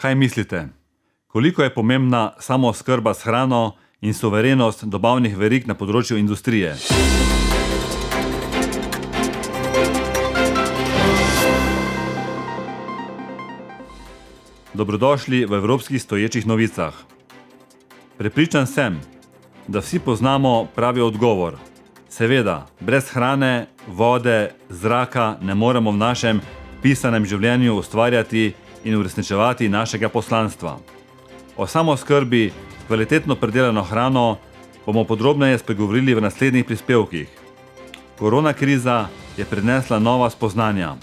Kaj mislite? Koliko je pomembna samooskrba s hrano in suverenost dobavnih verig na področju industrije? Dobrodošli v Evropskih stoječih novicah. Prepričan sem, da vsi poznamo pravi odgovor. Seveda, brez hrane, vode, zraka ne moremo v našem pisanem življenju ustvarjati in uresničevati našega poslanstva. O samooskrbi s kvalitetno pridelano hrano bomo podrobneje spregovorili v naslednjih prispevkih. Korona kriza je prinesla nova spoznanja.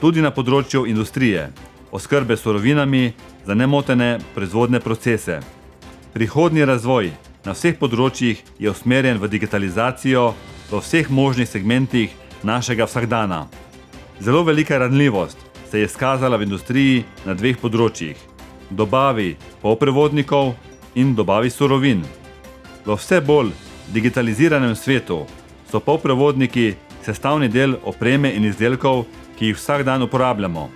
Tudi na področju industrije, oskrbe s surovinami za nemotene proizvodne procese. Prihodnji razvoj na vseh področjih je usmerjen v digitalizacijo v vseh možnih segmentih našega vsakdana. Zelo velika ranljivost se je izkazala v industriji na dveh področjih: dobavi polprevodnikov in dobavi surovin. V vse bolj digitaliziranem svetu so polprevodniki sestavni del opreme in izdelkov, ki jih vsak dan uporabljamo.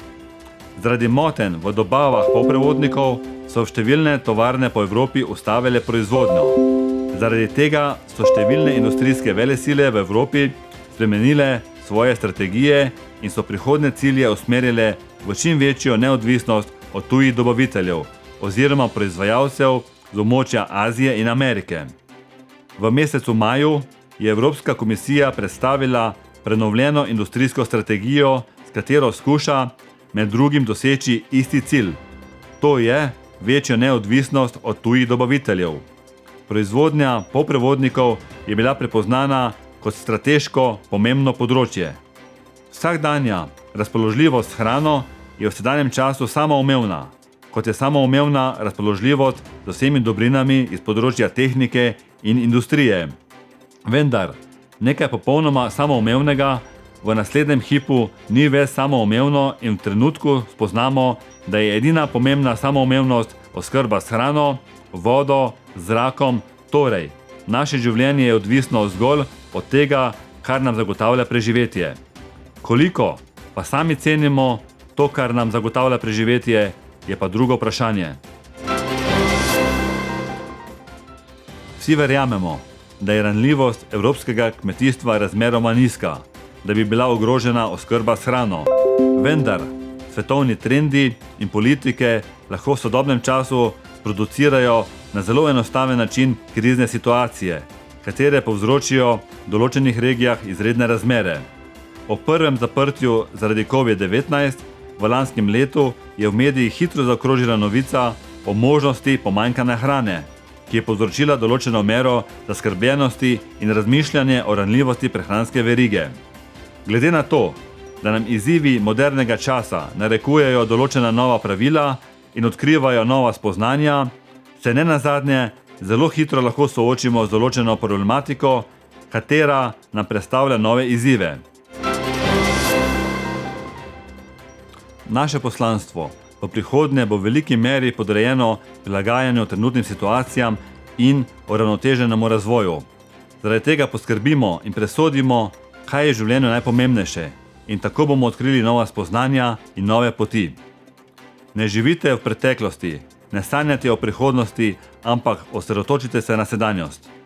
Zaradi motenj v dobavah polprevodnikov so številne tovarne po Evropi ustavile proizvodnjo. Zaradi tega so številne industrijske velesile v Evropi spremenile svoje strategije in so prihodnje cilje usmerile v čim večjo neodvisnost od tujih dobaviteljev oziroma proizvajalcev z območja Azije in Amerike. V mesecu maju je Evropska komisija predstavila prenovljeno industrijsko strategijo, s katero skuša med drugim doseči isti cilj. To je večjo neodvisnost od tujih dobaviteljev. Proizvodnja polprevodnikov je bila prepoznana kot strateško pomembno področje. Vsakdanja razpoložljivost s hrano je v sedanjem času samoumevna, kot je samoumevna razpoložljivost z vsemi dobrinami iz področja tehnike in industrije. Vendar nekaj popolnoma samoumevnega v naslednjem hipu ni več samoumevno in v trenutku spoznamo, da je edina pomembna samoumevnost oskrba s hrano, vodo, zrakom, torej naše življenje je odvisno zgolj od tega, kar nam zagotavlja preživetje. Koliko pa sami cenimo to, kar nam zagotavlja preživetje, je pa drugo vprašanje. Vsi verjamemo, da je ranljivost evropskega kmetijstva razmeroma nizka, da bi bila ogrožena oskrba s hrano. Vendar svetovni trendi in politike lahko v sodobnem času producirajo na zelo enostaven način krizne situacije, katere povzročijo v določenih regijah izredne razmere. O prvem zaprtju zaradi COVID-19 v lanskem letu je v medijih hitro zaokrožila novica o možnosti pomanjkanja hrane, ki je povzročila določeno mero zaskrbljenosti in razmišljanje o ranljivosti prehranske verige. Glede na to, da nam izzivi modernega časa narekujejo določena nova pravila in odkrivajo nova spoznanja, se nenazadnje zelo hitro lahko soočimo z določeno problematiko, katera nam predstavlja nove izzive. Naše poslanstvo v prihodnje bo v veliki meri podrejeno prilagajanju trenutnim situacijam in uravnoteženemu razvoju. Zaradi tega poskrbimo in presodimo, kaj je v življenju najpomembnejše, in tako bomo odkrili nova spoznanja in nove poti. Ne živite v preteklosti, ne sanjate o prihodnosti, ampak osredotočite se na sedanjost.